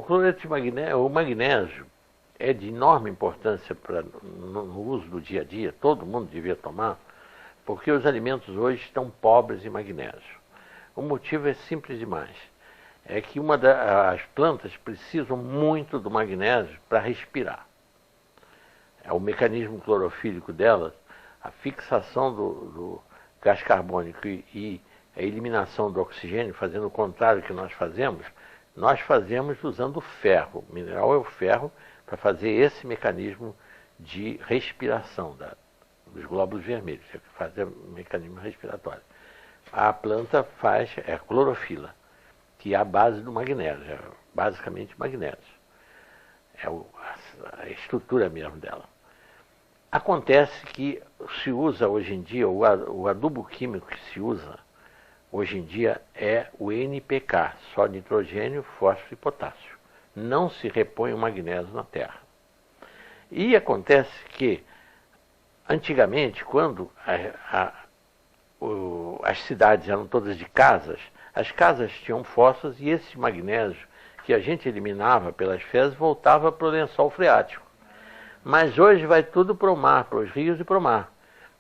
O cloreto de magnésio, o magnésio é de enorme importância no uso do dia a dia, todo mundo devia tomar, porque os alimentos hoje estão pobres em magnésio. O motivo é simples demais. É que as plantas precisam muito do magnésio para respirar. É o mecanismo clorofílico delas, a fixação do gás carbônico e a eliminação do oxigênio, fazendo o contrário que nós fazemos usando o ferro. O mineral é o ferro para fazer esse mecanismo de respiração dos glóbulos vermelhos, que fazer o mecanismo respiratório. A planta faz a clorofila, que é a base do magnésio, é basicamente magnésio. É a estrutura mesmo dela. Acontece que se usa hoje em dia, o adubo químico que se usa hoje em dia é o NPK, só nitrogênio, fósforo e potássio. Não se repõe o magnésio na terra. E acontece que, antigamente, quando as cidades eram todas de casas, as casas tinham fossas e esse magnésio que a gente eliminava pelas fezes voltava para o lençol freático. Mas hoje vai tudo para o mar, para os rios e para o mar.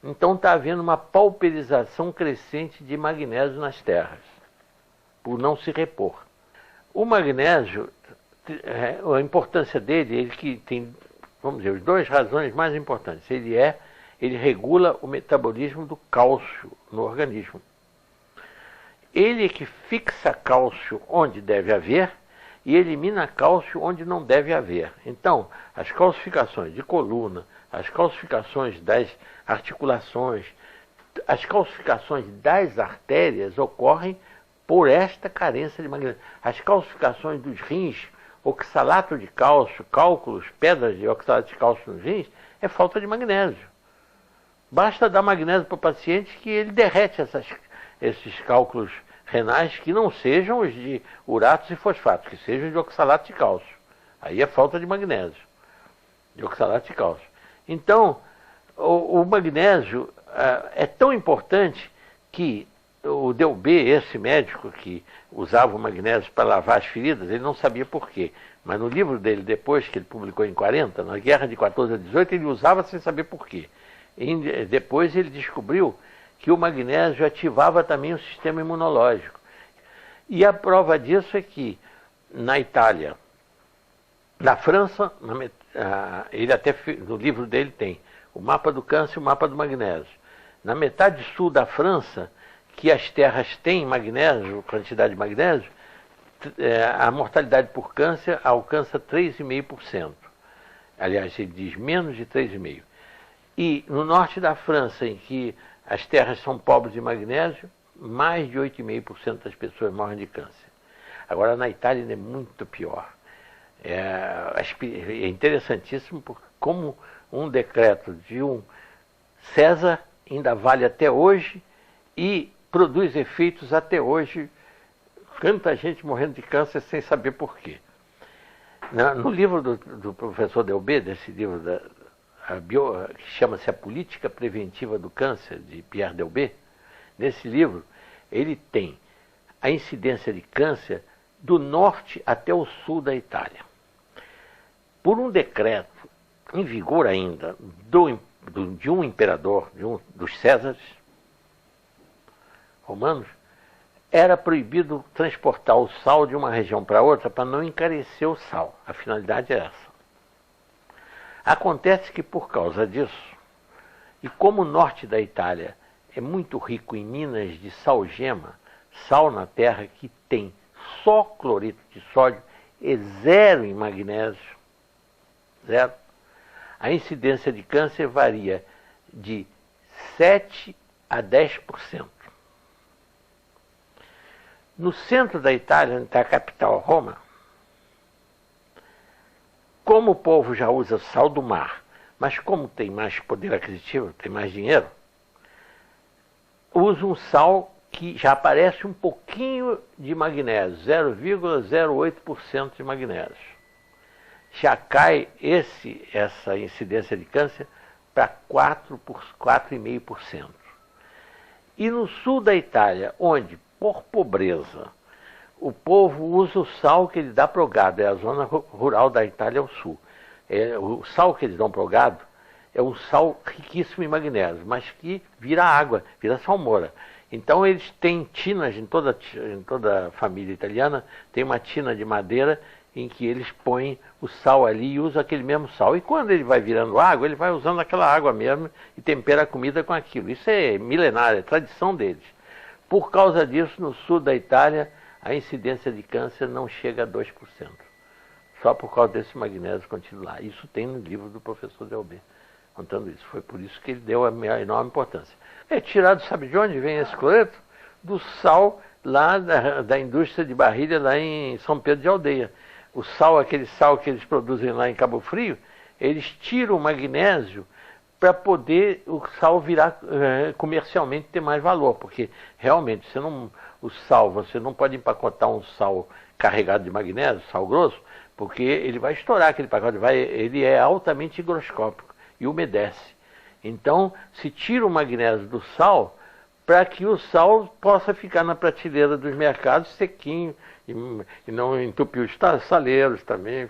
Então está havendo uma pauperização crescente de magnésio nas terras, por não se repor. O magnésio, a importância dele, ele que tem, vamos dizer, as duas razões mais importantes. Ele regula o metabolismo do cálcio no organismo. Ele é que fixa cálcio onde deve haver e elimina cálcio onde não deve haver. Então, as calcificações de coluna, as calcificações das articulações, as calcificações das artérias ocorrem por esta carência de magnésio. As calcificações dos rins, oxalato de cálcio, cálculos, pedras de oxalato de cálcio nos rins, é falta de magnésio. Basta dar magnésio para o paciente que ele derrete esses cálculos renais que não sejam os de uratos e fosfatos, que sejam de oxalato de cálcio. Aí é falta de magnésio, de oxalato de cálcio. Então, o magnésio é tão importante que o Delbé, esse médico que usava o magnésio para lavar as feridas, ele não sabia por quê. Mas no livro dele, depois que ele publicou em 40, na Guerra de 14 a 18, ele usava sem saber por quê. E depois ele descobriu que o magnésio ativava também o sistema imunológico. E a prova disso é que na Itália, na França, ele até no livro dele tem o mapa do câncer e o mapa do magnésio. Na metade sul da França, que as terras têm magnésio, quantidade de magnésio, a mortalidade por câncer alcança 3,5%. Aliás, ele diz menos de 3,5%. E no norte da França, em que as terras são pobres de magnésio, mais de 8,5% das pessoas morrem de câncer. Agora, na Itália ainda é muito pior. É interessantíssimo porque como um decreto de um César ainda vale até hoje e produz efeitos até hoje. Tanta gente morrendo de câncer sem saber por quê. No livro do professor Delbé, desse livro que chama-se A Política Preventiva do Câncer, de Pierre Delbé, nesse livro ele tem a incidência de câncer do norte até o sul da Itália. Por um decreto em vigor ainda de um imperador, dos Césares romanos, era proibido transportar o sal de uma região para outra para não encarecer o sal. A finalidade é essa. Acontece que por causa disso, e como o norte da Itália é muito rico em minas de salgema, sal na terra que tem só cloreto de sódio e zero em magnésio, zero, a incidência de câncer varia de 7 a 10%. No centro da Itália, onde está a capital, Roma, como o povo já usa sal do mar, mas como tem mais poder aquisitivo, tem mais dinheiro, usa um sal que já aparece um pouquinho de magnésio, 0,08% de magnésio. Já cai essa incidência de câncer para 4,5%. E no sul da Itália, onde, por pobreza, O povo usa o sal que ele dá para o gado, é a zona rural da Itália ao sul. O sal que eles dão para o gado é um sal riquíssimo em magnésio, mas que vira água, vira salmoura. Então eles têm tinas, em toda a família italiana, tem uma tina de madeira em que eles põem o sal ali e usam aquele mesmo sal. E quando ele vai virando água, ele vai usando aquela água mesmo e tempera a comida com aquilo. Isso é milenário, é tradição deles. Por causa disso, no sul da Itália, a incidência de câncer não chega a 2%. Só por causa desse magnésio contido lá. Isso tem no livro do professor Delbé, contando isso. Foi por isso que ele deu a enorme importância. É tirado, sabe de onde vem esse cloreto? Do sal lá da indústria de Barrilha, lá em São Pedro de Aldeia. O sal, aquele sal que eles produzem lá em Cabo Frio, eles tiram o magnésio para poder o sal virar comercialmente ter mais valor, porque realmente você não pode empacotar um sal carregado de magnésio, sal grosso, porque ele vai estourar aquele pacote, ele é altamente higroscópico e umedece. Então, se tira o magnésio do sal para que o sal possa ficar na prateleira dos mercados sequinho e não entupir os saleiros também.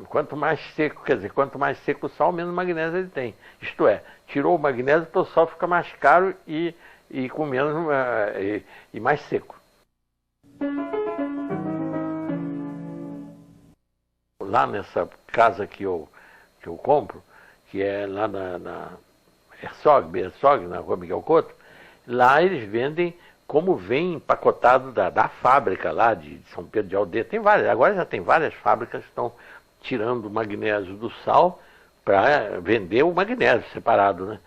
Quanto mais seco, quer dizer, quanto mais seco o sal, menos magnésio ele tem. Isto é, tirou o magnésio para o sal ficar mais caro e com menos e mais seco. Lá nessa casa que eu compro, que é lá na Herzog, na rua Miguel Couto, lá eles vendem como vem empacotado da fábrica lá de São Pedro de Aldeia. Tem várias, agora já tem várias fábricas que estão tirando o magnésio do sal para vender o magnésio separado, né?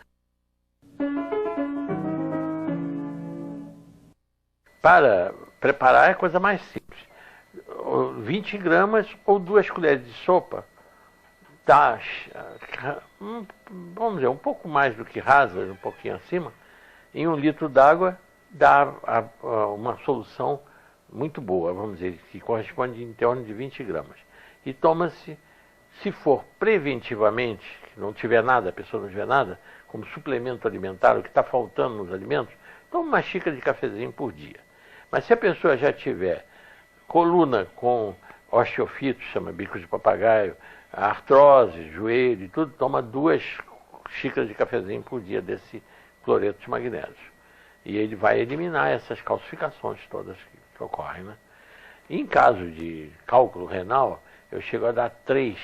Para preparar é a coisa mais simples. 20 gramas ou 2 colheres de sopa dá, vamos dizer, um pouco mais do que rasas, um pouquinho acima, em 1 litro d'água dá uma solução muito boa, vamos dizer, que corresponde em torno de 20 gramas. E toma-se, se for preventivamente, que não tiver nada, a pessoa não tiver nada, como suplemento alimentar, o que está faltando nos alimentos, toma uma xícara de cafezinho por dia. Mas se a pessoa já tiver coluna com osteofito, chama bico de papagaio, artrose, joelho e tudo, toma 2 xícaras de cafezinho por dia desse cloreto de magnésio. E ele vai eliminar essas calcificações todas que ocorrem, né? Em caso de cálculo renal, eu chego a dar 3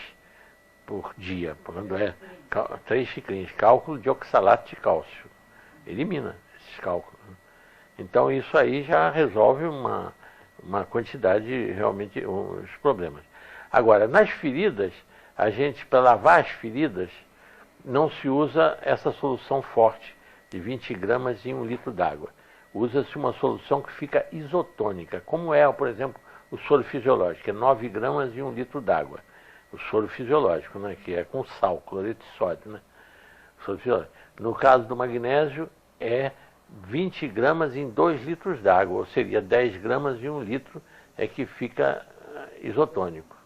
por dia, quando 3 xicrinhas, cálculo de oxalato de cálcio. Elimina esses cálculos, né? Então isso aí já resolve uma quantidade, realmente, os problemas. Agora, nas feridas, para lavar as feridas, não se usa essa solução forte de 20 gramas em 1 litro d'água. Usa-se uma solução que fica isotônica, como é, por exemplo, o soro fisiológico, que é 9 gramas em 1 litro d'água. O soro fisiológico, né, que é com sal, cloreto de sódio, né? Soro fisiológico. No caso do magnésio, é 20 gramas em 2 litros d'água, ou seria 10 gramas em 1 litro, é que fica isotônico.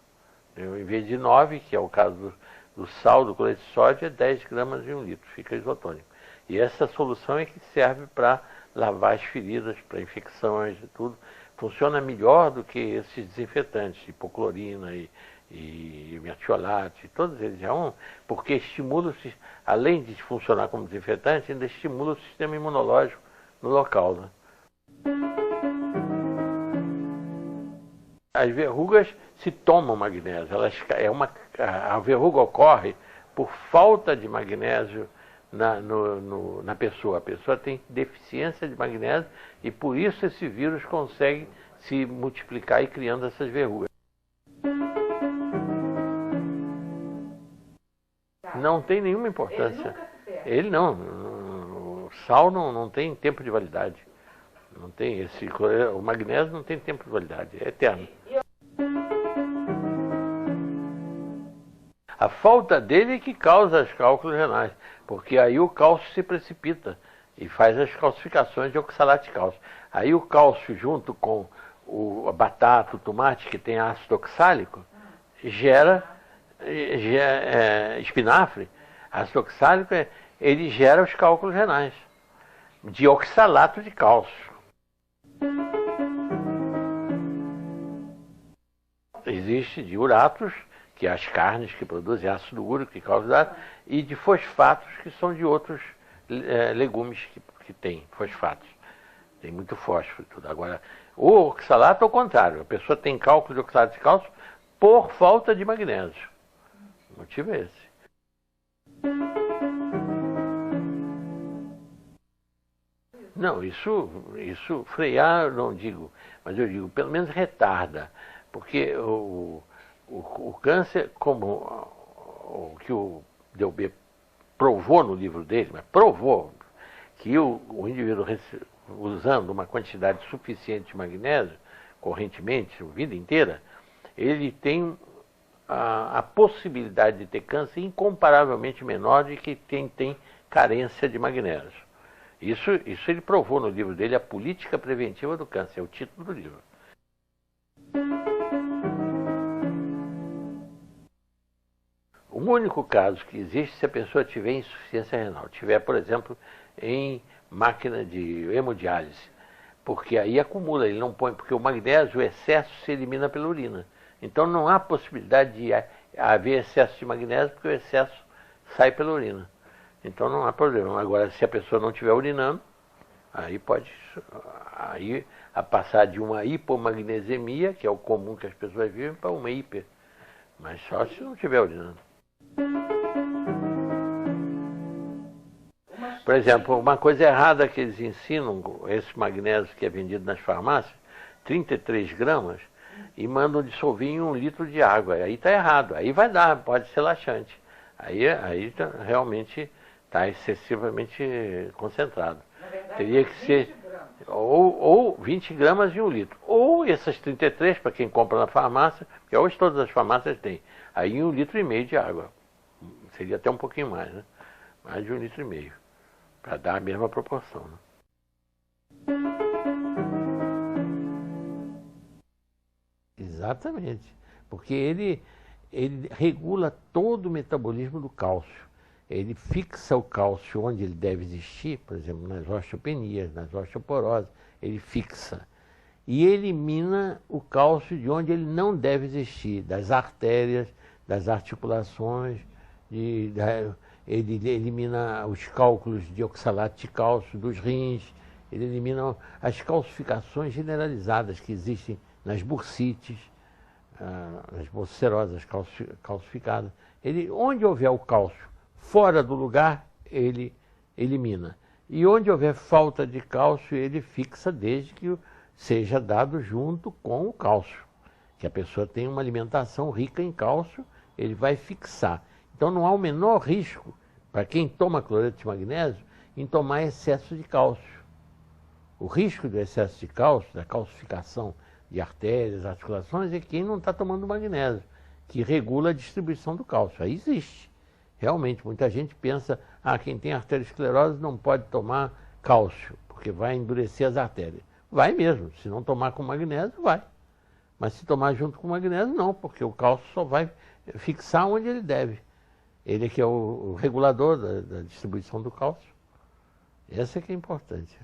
Em vez de 9, que é o caso do sal, do cloreto de sódio, é 10 gramas em 1 litro, fica isotônico. E essa solução é que serve para lavar as feridas, para infecções e tudo. Funciona melhor do que esses desinfetantes, hipoclorina e metiolato, todos eles porque estimula, além de funcionar como desinfetante, ainda estimula o sistema imunológico no local, né? As verrugas se tomam magnésio, a verruga ocorre por falta de magnésio na pessoa. A pessoa tem deficiência de magnésio e por isso esse vírus consegue se multiplicar e criando essas verrugas. Não tem nenhuma importância. Ele não. O sal não tem tempo de validade. Não tem o magnésio não tem tempo de validade, é eterno. A falta dele é que causa os cálculos renais, porque aí o cálcio se precipita e faz as calcificações de oxalato de cálcio. Aí o cálcio junto com a batata, o tomate, que tem ácido oxálico, gera espinafre, ácido oxálico, ele gera os cálculos renais de oxalato de cálcio. existe de uratos, que é as carnes que produzem ácido úrico, que causam, e de fosfatos, que são de outros legumes que tem fosfatos. Tem muito fósforo e tudo. Agora, o oxalato é o contrário. A pessoa tem cálculo de oxalato de cálcio por falta de magnésio. O motivo é esse. Não, isso frear eu não digo, mas eu digo, pelo menos retarda. Porque o câncer, como o que o Delbé provou no livro dele, mas provou que o indivíduo usando uma quantidade suficiente de magnésio, correntemente, a vida inteira, ele tem a possibilidade de ter câncer incomparavelmente menor de que quem tem carência de magnésio. Isso ele provou no livro dele, A Política Preventiva do Câncer, é o título do livro. O único caso que existe se a pessoa tiver insuficiência renal, tiver, por exemplo, em máquina de hemodiálise, porque aí acumula, ele não põe, porque o magnésio, o excesso se elimina pela urina. Então não há possibilidade de haver excesso de magnésio, porque o excesso sai pela urina. Então não há problema. Agora, se a pessoa não estiver urinando, aí pode a passar de uma hipomagnesemia, que é o comum que as pessoas vivem, para uma hiper. Mas só se não estiver urinando. Por exemplo, uma coisa errada que eles ensinam, esse magnésio que é vendido nas farmácias, 33 gramas, e mandam dissolver em 1 litro de água. Aí está errado. Aí vai dar, pode ser laxante. Aí realmente está excessivamente concentrado. Verdade, teria que ser ou 20 gramas em 1 litro. Ou essas 33, para quem compra na farmácia, porque hoje todas as farmácias têm. Aí em 1,5 litro de água. Seria até um pouquinho mais, né? Mais de 1,5 litro. Para dar a mesma proporção. Né? Exatamente. Porque ele regula todo o metabolismo do cálcio. Ele fixa o cálcio onde ele deve existir, por exemplo, nas osteopenias, nas osteoporoses, ele fixa. E elimina o cálcio de onde ele não deve existir, das artérias, das articulações, ele elimina os cálculos de oxalato de cálcio dos rins, ele elimina as calcificações generalizadas que existem nas bursites, nas bolserosas calcificadas. Onde houver o cálcio fora do lugar, ele elimina. E onde houver falta de cálcio, ele fixa desde que seja dado junto com o cálcio. Que a pessoa tem uma alimentação rica em cálcio, ele vai fixar. Então não há o menor risco, para quem toma cloreto de magnésio, em tomar excesso de cálcio. O risco do excesso de cálcio, da calcificação de artérias, articulações, é quem não está tomando magnésio, que regula a distribuição do cálcio. Aí existe. Realmente, muita gente pensa, quem tem arteriosclerose não pode tomar cálcio, porque vai endurecer as artérias. Vai mesmo, se não tomar com magnésio, vai. Mas se tomar junto com magnésio, não, porque o cálcio só vai fixar onde ele deve. Ele que é o regulador da distribuição do cálcio. Essa é que é importante.